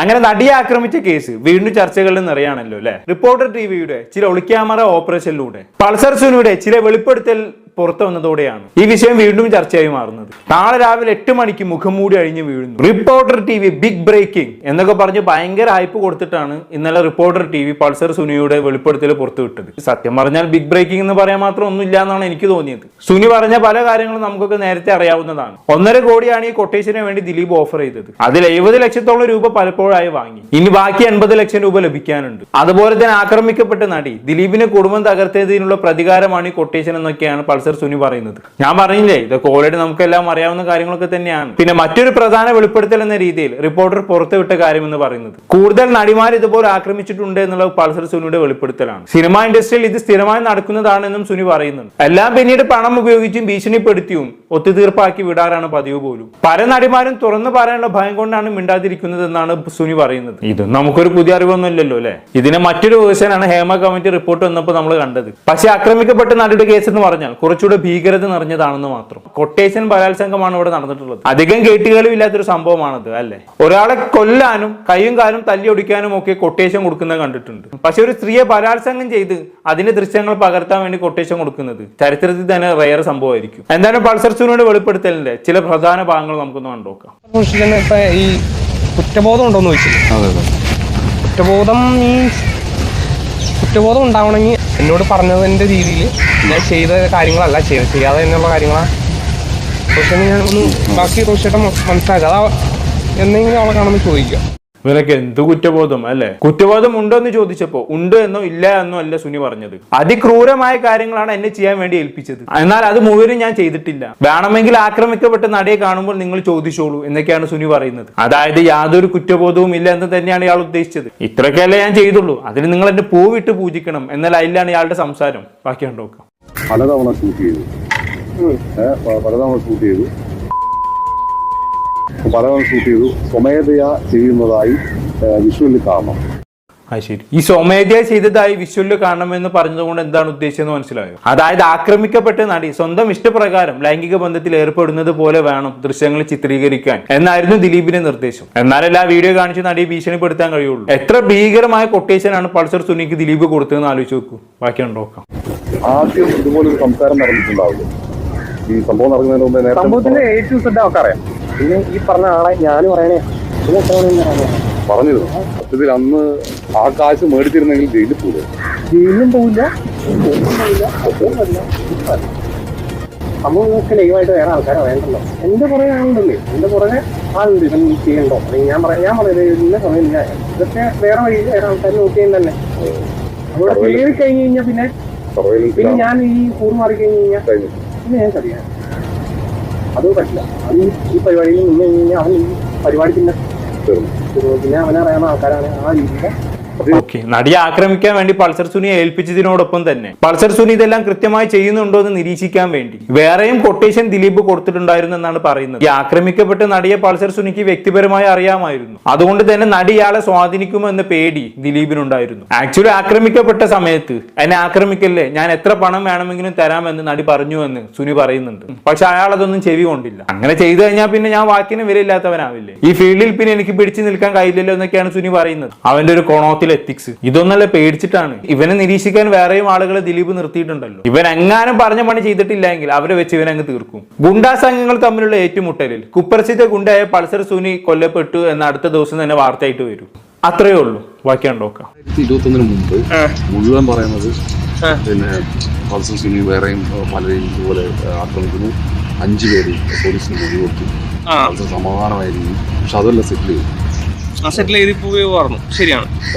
അങ്ങനെ നടിയെ ആക്രമിച്ച കേസ് വീണ്ടും ചർച്ചകളിൽ നിറയാണല്ലോ അല്ലെ. റിപ്പോർട്ടർ ടിവിയുടെ ചില ഒളിക്യാമറ ഓപ്പറേഷനിലൂടെ പൾസർ സുനിയുടെ ചില വെളിപ്പെടുത്തൽ പുറത്തു വന്നതോടെയാണ് ഈ വിഷയം വീണ്ടും ചർച്ചയായി മാറുന്നത്. നാളെ രാവിലെ 8 മണിക്ക് മുഖം മൂടി അഴിഞ്ഞു വീഴുന്നു. റിപ്പോർട്ടർ ടിവി ബിഗ് ബ്രേക്കിംഗ് എന്നൊക്കെ പറഞ്ഞ് ഭയങ്കര ഹൈപ്പ് കൊടുത്തിട്ടാണ് ഇന്നലെ റിപ്പോർട്ടർ ടിവി പൾസർ സുനിയുടെ വെളിപ്പെടുത്തൽ പുറത്തുവിട്ടത്. സത്യം പറഞ്ഞാൽ ബിഗ് ബ്രേക്കിംഗ് എന്ന് പറയാൻ മാത്രം ഒന്നുമില്ല എന്നാണ് എനിക്ക് തോന്നിയത്. സുനി പറഞ്ഞ പല കാര്യങ്ങളും നമുക്കൊക്കെ നേരത്തെ അറിയാവുന്നതാണ്. 1.5 കോടിയാണ് ഈ കൊട്ടേഷന് വേണ്ടി ദിലീപ് ഓഫർ ചെയ്തത്. അതിൽ 70 ലക്ഷത്തോളം രൂപ പലപ്പോഴായി വാങ്ങി. ഇനി ബാക്കി 80 ലക്ഷം രൂപ ലഭിക്കാനുണ്ട്. അതുപോലെ തന്നെ ആക്രമിക്കപ്പെട്ട നടി ദിലീപിന്റെ കുടുംബം തകർത്തതിനുള്ള പ്രതികാരമാണ് ഈ കൊട്ടേഷൻ എന്നൊക്കെയാണ് പൾസർ സുനി പറയുന്നത്. ഞാൻ പറഞ്ഞില്ലേ, ഇതൊക്കെ ഓൾറെഡി നമുക്കെല്ലാം അറിയാവുന്ന കാര്യങ്ങളൊക്കെ തന്നെയാണ്. പിന്നെ മറ്റൊരു പ്രധാന വെളിപ്പെടുത്തൽ എന്ന രീതിയിൽ റിപ്പോർട്ടർ പുറത്തുവിട്ട കാര്യം എന്ന് പറയുന്നത് കൂടുതൽ നടിമാർ ഇതുപോലെ ആക്രമിച്ചിട്ടുണ്ട് എന്നുള്ള പൾസർ സുനിയുടെ വെളിപ്പെടുത്തലാണ്. സിനിമാ ഇൻഡസ്ട്രിയിൽ ഇത് സ്ഥിരമായി നടക്കുന്നതാണെന്നും സുനി പറയുന്നുണ്ട്. എല്ലാം പിന്നീട് പണം ഉപയോഗിച്ചും ഭീഷണിപ്പെടുത്തിയും ഒത്തുതീർപ്പാക്കി വിടാറാണ് പതിവ് പോലും. പല നടിമാരും തുറന്നു പറയാനുള്ള ഭയം കൊണ്ടാണ് മിണ്ടാതിരിക്കുന്നത് എന്നാണ് സുനി പറയുന്നത്. ഇത് നമുക്കൊരു പുതിയ അറിവൊന്നുമില്ലല്ലോ അല്ലെ. ഇതിന് മറ്റൊരു വേർഷനാണ് ഹേമ കമ്മിറ്റി റിപ്പോർട്ട് വന്നപ്പോൾ നമ്മൾ കണ്ടത്. പക്ഷെ ആക്രമിക്കപ്പെട്ട നടിയുടെ കേസ് എന്ന് പറഞ്ഞാൽ കുറച്ചുകൂടെ ഭീകരത നിറഞ്ഞതാണെന്ന് മാത്രം. കൊട്ടേഷൻ ബലാത്സംഗമാണ് ഇവിടെ നടന്നിട്ടുള്ളത്. അധികം കേട്ടുകളും ഇല്ലാത്തൊരു സംഭവമാണത് അല്ലെ. ഒരാളെ കൊല്ലാനും കയ്യും കാലും തല്ലി ഒടിക്കാനും ഒക്കെ കൊട്ടേഷൻ കൊടുക്കുന്നത് കണ്ടിട്ടുണ്ട്. പക്ഷെ ഒരു സ്ത്രീയെ ബലാത്സംഗം ചെയ്ത് അതിന്റെ ദൃശ്യങ്ങൾ പകർത്താൻ വേണ്ടി കൊട്ടേഷൻ കൊടുക്കുന്നത് ചരിത്രത്തിൽ തന്നെ റയർ സംഭവമായിരിക്കും. എന്തായാലും പൾസർ സുനിയുടെ വെളിപ്പെടുത്തലിന്റെ ചില പ്രധാന ഭാഗങ്ങൾ നമുക്കൊന്ന് കണ്ടുനോക്കാം. ഈ കുറ്റബോധം ഉണ്ടോന്ന് ചോദിച്ചില്ല. കുറ്റബോധം ഉണ്ടാവണമെങ്കിൽ എന്നോട് പറഞ്ഞതിൻ്റെ രീതിയിൽ ഞാൻ ചെയ്ത കാര്യങ്ങളല്ല ചെയ്യാതെ എന്നുള്ള കാര്യങ്ങളാണ്. റോഷനെ ഞാൻ ഒന്ന് ബാക്കി റോഷേട്ടൻ മനസ്സിലാക്കുക. അതാ എന്തെങ്കിലും അവളെ കാണുമ്പോൾ ചോദിക്കുക. ഇവരൊക്കെ എന്ത് കുറ്റബോധം അല്ലെ. കുറ്റബോധം ഉണ്ടോ എന്ന് ചോദിച്ചപ്പോ ഉണ്ട് എന്നോ ഇല്ല എന്നോ അല്ല സുനി പറഞ്ഞത്. അതിക്രൂരമായ കാര്യങ്ങളാണ് എന്നെ ചെയ്യാൻ വേണ്ടി ഏൽപ്പിച്ചത്. എന്നാൽ അത് മുഴുവനും ഞാൻ ചെയ്തിട്ടില്ല. വേണമെങ്കിൽ ആക്രമിക്കപ്പെട്ട നടിയെ കാണുമ്പോൾ നിങ്ങൾ ചോദിച്ചോളൂ എന്നൊക്കെയാണ് സുനി പറയുന്നത്. അതായത് യാതൊരു കുറ്റബോധവും ഇല്ല എന്ന് തന്നെയാണ് ഇയാൾ ഉദ്ദേശിച്ചത്. ഇത്രയൊക്കെയല്ലേ ഞാൻ ചെയ്തുള്ളൂ, അതിന് നിങ്ങൾ എന്റെ പൂവിട്ട് പൂജിക്കണം എന്നാൽ അതിലാണ് ഇയാളുടെ സംസാരം. ബാക്കി കണ്ടോക്കാം. പലതവണ ഷൂട്ട് ചെയ്തു. സ്വമേധയാ ചെയ്യുന്നതായി വിഷ്വലിൽ കാണണം. ശരി, ഈ സ്വമേധയാ ചെയ്തതായി വിഷ്വലിൽ കാണണമെന്ന് പറഞ്ഞതുകൊണ്ട് എന്താണ് ഉദ്ദേശിച്ചതെന്ന് മനസ്സിലായോ? അതായത് ആക്രമിക്കപ്പെട്ട നടി സ്വന്തം ഇഷ്ടപ്രകാരം ലൈംഗിക ബന്ധത്തിൽ ഏർപ്പെടുന്നത് പോലെ വേണം ദൃശ്യങ്ങൾ ചിത്രീകരിക്കാൻ എന്നായിരുന്നു ദിലീപിന്റെ നിർദ്ദേശം. എന്നാലല്ല വീഡിയോ കാണിച്ച് നടിയെ ഭീഷണിപ്പെടുത്താൻ കഴിയുള്ളൂ. എത്ര ഭീകരമായ കൊട്ടേഷനാണ് പൾസർ സുനിക്ക് ദിലീപ് കൊടുത്തതെന്ന് ആലോചിച്ച് നോക്കൂ. ബാക്കി നോക്കാം. ആദ്യം ഇതുപോലൊരു സംസാരം നടന്നിട്ടുണ്ടാവില്ല. ഈ സംഭവം നടക്കുന്നതിന് മുമ്പ് സംഭവത്തിന്റെ A to Z ഒക്കെ അറിയാം. പിന്നെ ഈ പറഞ്ഞ ആളെ ഞാനും പറയണേ പറഞ്ഞിരുന്നു. സത്യത്തിൽ അന്ന് ആ കാശ് മേടിച്ചിരുന്നെങ്കിൽ ജയിലിൽ പോകില്ല. സംഭവങ്ങൾക്ക് ലൈവായിട്ട് വേറെ ആൾക്കാരെ വേണ്ടല്ലോ. എന്റെ പുറകെ ആളുണ്ടല്ലേ, എന്റെ പുറകെ ആളുണ്ട്. ഇവൻ ചെയ്യണ്ടോ അല്ലെങ്കിൽ ഞാൻ പറയുന്നത് ഇന്ന സമയമില്ല. ഇതൊക്കെ വേറെ വഴിയിൽ വേറെ ആൾക്കാർ നോക്കിയാൽ തന്നെ അവിടെ കയറി കഴിഞ്ഞ് കഴിഞ്ഞാൽ പിന്നെ ഞാൻ ഈ കൂറ് മാറി കഴിഞ്ഞ് കഴിഞ്ഞാൽ പിന്നെ ഞാൻ അറിയാം. അത് പറ്റില്ല. അത് ഈ പരിപാടിയിൽ നിന്ന് കഴിഞ്ഞാൽ അവൻ ഈ പരിപാടി പിന്നെ അവനറിയാവുന്ന ആൾക്കാരാണ് ആ രീതിയിൽ. നടിയെ ആക്രമിക്കാൻ വേണ്ടി പൾസർ സുനിയെ ഏൽപ്പിച്ചതിനോടൊപ്പം തന്നെ പൾസർ സുനി ഇതെല്ലാം കൃത്യമായി ചെയ്യുന്നുണ്ടോ എന്ന് നിരീക്ഷിക്കാൻ വേണ്ടി വേറെയും കൊട്ടേഷൻ ദിലീപ് കൊടുത്തിട്ടുണ്ടായിരുന്നു എന്നാണ് പറയുന്നത്. ഈ ആക്രമിക്കപ്പെട്ട നടിയെ പൾസർ സുനിക്ക് വ്യക്തിപരമായി അറിയാമായിരുന്നു. അതുകൊണ്ട് തന്നെ നടി ഇയാളെ സ്വാധീനിക്കുമോ എന്ന പേടി ദിലീപിനുണ്ടായിരുന്നു. ആക്ച്വലി ആക്രമിക്കപ്പെട്ട സമയത്ത് എന്നെ ആക്രമിക്കല്ലേ, ഞാൻ എത്ര പണം വേണമെങ്കിലും തരാമെന്ന് നടി പറഞ്ഞു എന്ന് സുനി പറയുന്നുണ്ട്. പക്ഷെ അയാൾ അതൊന്നും ചെവി കൊണ്ടില്ല. അങ്ങനെ ചെയ്തു കഴിഞ്ഞാൽ പിന്നെ ഞാൻ വാക്കിന് വിലയില്ലാത്തവനാവില്ലേ, ഈ ഫീൽഡിൽ പിന്നെ എനിക്ക് പിടിച്ചു നിൽക്കാൻ കഴിയില്ലല്ലോ എന്നൊക്കെയാണ് സുനി പറയുന്നത്. അവന്റെ ഒരു കോണത്തിൽ എത്തിക്സ് ഇതൊന്നല്ല, പേടിച്ചിട്ടാണ്. ഇവനെ നിരീക്ഷിക്കാൻ വേറെയും ആളുകളെ ദിലീപ് നിർത്തിയിട്ടുണ്ടല്ലോ. ഇവൻ എങ്ങാനും പറഞ്ഞ പണി ചെയ്തിട്ടില്ലെങ്കിൽ അവരെ വെച്ച് ഇവനങ്ങ് തീർക്കും. ഗുണ്ടാ സംഘങ്ങൾ തമ്മിലുള്ള ഏറ്റുമുട്ടലിൽ കുപ്രസിദ്ധ ഗുണ്ടയായ പൾസർ സുനി കൊല്ലപ്പെട്ടു എന്ന അടുത്ത ദിവസം തന്നെ വാർത്തയായിട്ട് വരും. അത്രയേ ഉള്ളൂ. ബാക്കി നോക്കാം. 2021 മുമ്പ് മുഴുവൻ പറയുന്നത് പിന്നെ പൾസർ സുനി വേറെയും പലരെയും ഇതുപോലെ ആക്രമിക്കുന്നു. 5 പേര് പോലീസിന് മൊഴി കൊടുത്തു. സമാധാനമായിരിക്കും. പക്ഷെ അതെല്ലാം സെറ്റിൽ ചെയ്ത് ശരിയാണ്.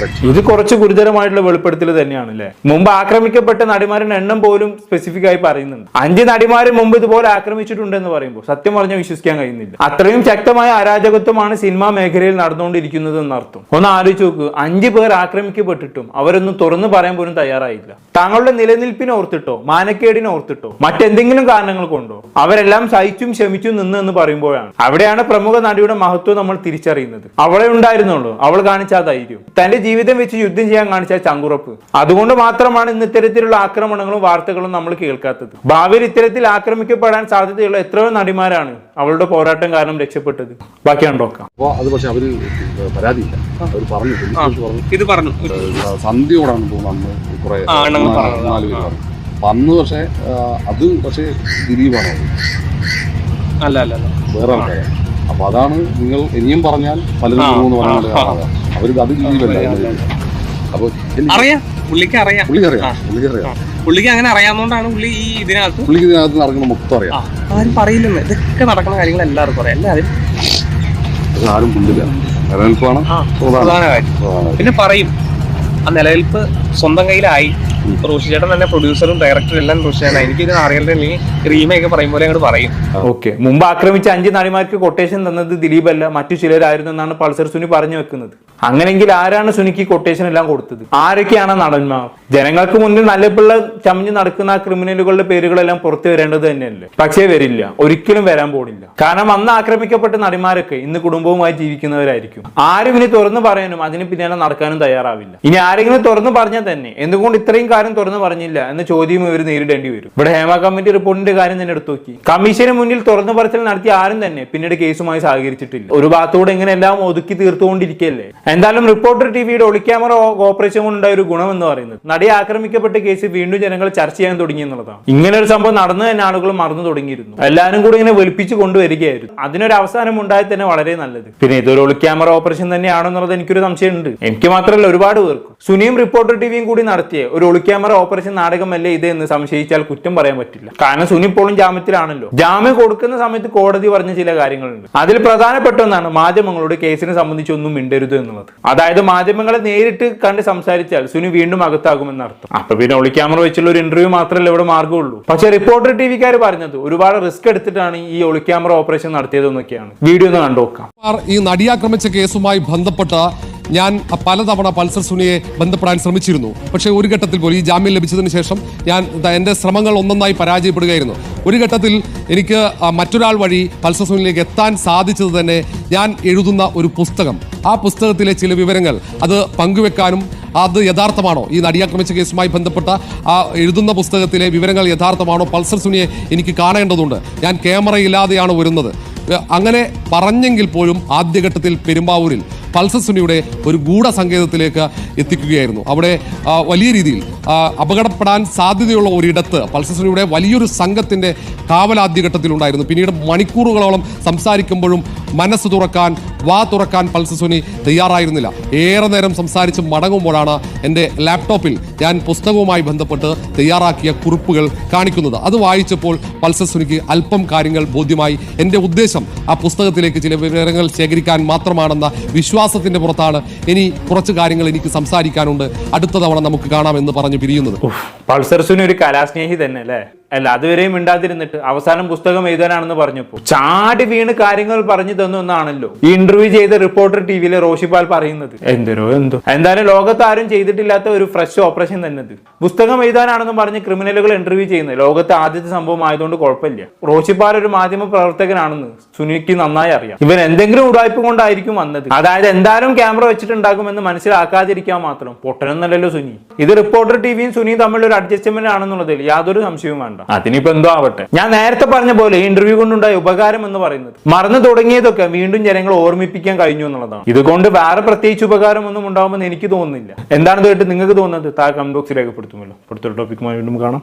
ഇത് കുറച്ച് ഗുരുതരമായിട്ടുള്ള വെളിപ്പെടുത്തൽ തന്നെയാണ് അല്ലെ. മുമ്പ് ആക്രമിക്കപ്പെട്ട നടിമാരുടെ എണ്ണം പോലും സ്പെസിഫിക് ആയി പറയുന്നുണ്ട്. 5 നടിമാരെ മുമ്പ് ഇതുപോലെ ആക്രമിച്ചിട്ടുണ്ടെന്ന് പറയുമ്പോൾ സത്യം പറഞ്ഞാൽ വിശ്വസിക്കാൻ കഴിയുന്നില്ല. അത്രയും ശക്തമായ അരാജകത്വമാണ് സിനിമാ മേഖലയിൽ നടന്നുകൊണ്ടിരിക്കുന്നത് എന്നർത്ഥം. ഒന്ന് ആലോചിച്ച് നോക്ക്, 5 പേർ ആക്രമിക്കപ്പെട്ടിട്ടും അവരൊന്നും തുറന്നു പറയാൻ പോലും തയ്യാറായില്ല. താങ്കളുടെ നിലനിൽപ്പിനെ ഓർത്തിട്ടോ മാനക്കേടിനെ ഓർത്തിട്ടോ മറ്റെന്തെങ്കിലും കാരണങ്ങൾ കൊണ്ടോ അവരെല്ലാം സഹിച്ചും ക്ഷമിച്ചും നിന്ന് എന്ന് പറയുമ്പോഴാണ് അവിടെയാണ് പ്രമുഖ നടിയുടെ മഹത്വം നമ്മൾ തിരിച്ചറിയുന്നത്. അവളെ ഉണ്ടായിരുന്നുള്ളൂ അവൾ കാണിച്ച ആ ധൈര്യം, തന്റെ ജീവിതം വെച്ച് യുദ്ധം ചെയ്യാൻ കാണിച്ച ചങ്കുറപ്പ്. അതുകൊണ്ട് മാത്രമാണ് ഇന്ന് ഇത്തരത്തിലുള്ള ആക്രമണങ്ങളും വാർത്തകളും നമ്മൾ കേൾക്കാത്തത്. ഭാവിയിൽ ഇത്തരത്തിൽ ആക്രമിക്കപ്പെടാൻ സാധ്യതയുള്ള എത്രയോ നടിമാരാണ് അവളുടെ പോരാട്ടം കാരണം രക്ഷപ്പെട്ടത്. ബാക്കിയാണ് നോക്കാം. അപ്പൊ അത് പക്ഷെ അവര് പരാതിയില്ല, അവർ പറഞ്ഞു ഇത് പറഞ്ഞു സന്ധ്യയോടാണ് തോന്നുന്നു കുറെ 4 പേര് പറഞ്ഞു. അപ്പൊ അന്ന് പക്ഷെ അത് പക്ഷെ ദിലീപാണ് അല്ല വേറെ ആൾക്കാരാണ്. അപ്പൊ അതാണ് നിങ്ങൾ ഇനിയും പറഞ്ഞാൽ പലരും പോകുമെന്ന് പറഞ്ഞാൽ അവർക്ക് അത് ദിലീപല്ല. അപ്പൊ അറിയാം, പുള്ളിക്ക് അറിയാം, പുള്ളിക്ക് അങ്ങനെ അറിയാവുന്നതുകൊണ്ടാണ് പുള്ളി ഈ ഇതിനകത്ത് നടക്കുന്ന മൊത്തം അറിയാം. ആരും പറയില്ലെന്ന്, ഇതൊക്കെ നടക്കുന്ന കാര്യങ്ങൾ എല്ലാവർക്കും അറിയാം. എല്ലാവരും ആരും പുള്ളില്ല, നിലനിൽപ്പാണ് പ്രധാന കാര്യം. പിന്നെ പറയും ആ നിലനിൽപ്പ് സ്വന്തം കയ്യിലായി. റോഷി ചേട്ടൻ തന്നെ പ്രൊഡ്യൂസറും ഡയറക്ടറും എല്ലാം റോഷി ചേട്ടൻ. എനിക്കിത് അറിയില്ലെങ്കിൽ റീമയൊക്കെ പറയുമ്പോൾ അങ്ങോട്ട് പറയും. ഓക്കെ, മുമ്പ് ആക്രമിച്ച 5 നടിമാർക്ക് കൊട്ടേഷൻ തന്നത് ദിലീപല്ല, മറ്റു ചിലരായിരുന്നു എന്നാണ് പൾസർ സുനി പറഞ്ഞു വെക്കുന്നത്. അങ്ങനെങ്കിൽ ആരാണ് സുനിക്ക് കൊട്ടേഷൻ എല്ലാം കൊടുത്തത്? ആരൊക്കെയാണ് നടന്മാർ? ജനങ്ങൾക്ക് മുന്നിൽ നല്ല പിള്ള ചമഞ്ഞ് നടക്കുന്ന ആ ക്രിമിനലുകളുടെ പേരുകളെല്ലാം പുറത്തു വരേണ്ടത് തന്നെയല്ലേ? പക്ഷേ വരില്ല, ഒരിക്കലും വരാൻ പോണില്ല. കാരണം അന്ന് ആക്രമിക്കപ്പെട്ട നടിമാരൊക്കെ ഇന്ന് കുടുംബവുമായി ജീവിക്കുന്നവരായിരിക്കും. ആരും ഇനി തുറന്നു പറയാനും അതിന് പിന്നാലെ നടക്കാനും തയ്യാറാവില്ല. ഇനി ആരെങ്കിലും തുറന്നു പറഞ്ഞാൽ തന്നെ എന്തുകൊണ്ട് ഇത്രയും കാര്യം തുറന്നു പറഞ്ഞില്ല എന്ന ചോദ്യം ഇവർ നേരിടേണ്ടി വരും. ഇവിടെ ഹേമ കമ്മിറ്റി റിപ്പോർട്ടിന്റെ കാര്യം തന്നെ എടുത്തു നോക്കി. കമ്മീഷന് മുന്നിൽ തുറന്നു പറച്ചിൽ നടത്തിയ ആരും തന്നെ പിന്നീട് കേസുമായി സഹകരിച്ചിട്ടില്ല. ഒരു ഭാഗത്തൂടെ ഇങ്ങനെ എല്ലാം ഒതുക്കി തീർത്തുകൊണ്ടിരിക്കുകയല്ലേ. എന്തായാലും റിപ്പോർട്ടർ ടിവിയുടെ ഒളിക്യാമറ ഓപ്പറേഷൻ കൊണ്ടുണ്ടായ ഒരു ഗുണം എന്ന് പറയുന്നത് നടിയെ ആക്രമിക്കപ്പെട്ട കേസ് വീണ്ടും ജനങ്ങൾ ചർച്ച ചെയ്യാൻ തുടങ്ങി എന്നുള്ളതാണ്. ഇങ്ങനെ ഒരു സംഭവം നടന്നു തന്നെ ആളുകൾ മറന്നു തുടങ്ങിയിരുന്നു. എല്ലാവരും കൂടി ഇങ്ങനെ വെളുപ്പിച്ച് കൊണ്ടുവരികയായിരുന്നു. അതിനൊരു അവസാനം ഉണ്ടായി തന്നെ വളരെ നല്ലത്. പിന്നെ ഇതൊരു ഒളിക്യാമറ ഓപ്പറേഷൻ തന്നെയാണെന്നുള്ളത് എനിക്കൊരു സംശയമുണ്ട്. എനിക്ക് മാത്രമല്ല ഒരുപാട് പേർക്കും. സുനിയും റിപ്പോർട്ടർ ടിവിയും കൂടി നടത്തിയ ഒരു ഒളിക്യാമറ ഓപ്പറേഷൻ നാടകമല്ലേ ഇത് എന്ന് സംശയിച്ചാൽ കുറ്റം പറയാൻ പറ്റില്ല. കാരണം സുനി ഇപ്പോഴും ജാമ്യത്തിലാണല്ലോ. ജാമ്യം കൊടുക്കുന്ന സമയത്ത് കോടതി പറഞ്ഞ ചില കാര്യങ്ങളുണ്ട്. അതിൽ പ്രധാനപ്പെട്ട ഒന്നാണ് മാധ്യമങ്ങളോട് കേസിനെ സംബന്ധിച്ചൊന്നും മിണ്ടരുത് എന്നുള്ളത്. അതായത് മാധ്യമങ്ങളെ നേരിട്ട് കണ്ട് സംസാരിച്ചാൽ സുനി വീണ്ടും അകത്താകുമെന്ന് അർത്ഥം. അപ്പൊ പിന്നെ ഒളിക്യാമറ വെച്ചുള്ള ഒരു ഇന്റർവ്യൂ മാത്രമല്ല ഇവിടെ മാർഗമുള്ളൂ. പക്ഷെ റിപ്പോർട്ടർ ടിവിക്കാർ പറഞ്ഞത് ഒരുപാട് റിസ്ക് എടുത്തിട്ടാണ് ഈ ഒളിക്യാമറ ഓപ്പറേഷൻ നടത്തിയതെന്നൊക്കെയാണ്. വീഡിയോ ഒന്ന് കണ്ടുനോക്കാം. ഈ നടിയാക്രമിച്ച കേസുമായി ബന്ധപ്പെട്ട ഞാൻ പലതവണ പൾസർ സുനിയെ ബന്ധപ്പെടാൻ ശ്രമിച്ചിരുന്നു. പക്ഷേ ഒരു ഘട്ടത്തിൽ പോലും ഈ ജാമ്യം ലഭിച്ചതിന് ശേഷം ഞാൻ എൻ്റെ ശ്രമങ്ങൾ ഒന്നൊന്നായി പരാജയപ്പെടുകയായിരുന്നു. ഒരു ഘട്ടത്തിൽ എനിക്ക് മറ്റൊരാൾ വഴി പൾസർ സുനിയിലേക്ക് എത്താൻ സാധിച്ചത് തന്നെ ഞാൻ എഴുതുന്ന ഒരു പുസ്തകം, ആ പുസ്തകത്തിലെ ചില വിവരങ്ങൾ അത് പങ്കുവെക്കാനും അത് യഥാർത്ഥമാണോ, ഈ നടിയാക്രമിച്ച കേസുമായി ബന്ധപ്പെട്ട ആ എഴുതുന്ന പുസ്തകത്തിലെ വിവരങ്ങൾ യഥാർത്ഥമാണോ, പൾസർ സുനിയെ എനിക്ക് കാണേണ്ടതുണ്ട്, ഞാൻ ക്യാമറയില്ലാതെയാണ് വരുന്നത്, അങ്ങനെ പറഞ്ഞെങ്കിൽ പോലും ആദ്യഘട്ടത്തിൽ പെരുമ്പാവൂരിൽ പൾസർ സുനിയുടെ ഒരു ഗൂഢസങ്കേതത്തിലേക്ക് എത്തിക്കുകയായിരുന്നു. അവിടെ വലിയ രീതിയിൽ അപകടപ്പെടാൻ സാധ്യതയുള്ള ഒരിടത്ത് പൾസർ സുനിയുടെ വലിയൊരു സംഘത്തിൻ്റെ കാവലാദ്യഘട്ടത്തിലുണ്ടായിരുന്നു. പിന്നീട് മണിക്കൂറുകളോളം സംസാരിക്കുമ്പോഴും മനസ്സ് തുറക്കാൻ, വാ തുറക്കാൻ പൾസർ സുനി തയ്യാറായിരുന്നില്ല. ഏറെ നേരം സംസാരിച്ച് മടങ്ങുമ്പോഴാണ് എൻ്റെ ലാപ്ടോപ്പിൽ ഞാൻ പുസ്തകവുമായി ബന്ധപ്പെട്ട് തയ്യാറാക്കിയ കുറിപ്പുകൾ കാണിക്കുന്നത്. അത് വായിച്ചപ്പോൾ പൾസർ സുനിക്ക് അല്പം കാര്യങ്ങൾ ബോധ്യമായി. എൻ്റെ ഉദ്ദേശം ആ പുസ്തകത്തിലേക്ക് ചില വിവരങ്ങൾ ശേഖരിക്കാൻ മാത്രമാണെന്ന വിശ്വാസത്തിന്റെ പുറത്താണ് ഇനി കുറച്ച് കാര്യങ്ങൾ എനിക്ക് സംസാരിക്കാനുണ്ട്, അടുത്ത തവണ നമുക്ക് കാണാമെന്ന് പറഞ്ഞു പിരിയുന്നത്. പൾസർ സുനി ഒരു കലാസ്നേഹി തന്നെ അല്ലേ? അല്ല, അതുവരെയും മിണ്ടാതിരുന്നിട്ട് അവസാനം പുസ്തകം എഴുതാനാണെന്ന് പറഞ്ഞപ്പോൾ ചാടി വീണ് കാര്യങ്ങൾ പറഞ്ഞു തന്നു എന്നാണല്ലോ ഈ ഇന്റർവ്യൂ ചെയ്ത റിപ്പോർട്ടർ ടിവിയിലെ റോഷിപാൽ പറയുന്നത്. എന്തോ എന്തായാലും ലോകത്ത് ആരും ചെയ്തിട്ടില്ലാത്ത ഒരു ഫ്രഷ് ഓപ്പറേഷൻ തന്നെ. പുസ്തകം എഴുതാനാണെന്ന് പറഞ്ഞ് ക്രിമിനലുകൾ ഇന്റർവ്യൂ ചെയ്യുന്നത് ലോകത്തെ ആദ്യത്തെ സംഭവം ആയതുകൊണ്ട് കുഴപ്പമില്ല. റോഷിപാൽ ഒരു മാധ്യമ പ്രവർത്തകനാണെന്ന് സുനിക്ക് നന്നായി അറിയാം. ഇവൻ എന്തെങ്കിലും ഉടായ്പ കൊണ്ടായിരിക്കും വന്നത്. അതായത് എന്തായാലും ക്യാമറ വെച്ചിട്ടുണ്ടാകുമെന്ന് മനസ്സിലാക്കാതിരിക്കാൻ മാത്രം പൊട്ടനൊന്നല്ലല്ലോ സുനി. ഇത് റിപ്പോർട്ടർ ടിവിയും സുനിയും തമ്മിൽ ഒരു അഡ്ജസ്റ്റ്മെന്റ് ആണെന്നുള്ളതിൽ യാതൊരു സംശയവും വേണ്ട. അതിനിപ്പോ എന്തോ ആവട്ടെ. ഞാൻ നേരത്തെ പറഞ്ഞ പോലെ ഇന്റർവ്യൂ കൊണ്ടുണ്ടായ ഉപകാരം എന്ന് പറയുന്നത് മറന്നു തുടങ്ങിയതൊക്കെ വീണ്ടും ജനങ്ങൾ ഓർമ്മിപ്പിക്കാൻ കഴിഞ്ഞു എന്നുള്ളതാണ്. ഇതുകൊണ്ട് വേറെ പ്രത്യേകിച്ച് ഉപകാരം ഒന്നും ഉണ്ടാവുമെന്ന് എനിക്ക് തോന്നുന്നില്ല. എന്താണെന്ന് കേട്ട് നിങ്ങൾക്ക് തോന്നുന്നത് താഴെ കമന്റ് ബോക്സിൽ രേഖപ്പെടുത്തുമല്ലോ. അടുത്തൊരു ടോപ്പിക്കുമായി വീണ്ടും കാണാം.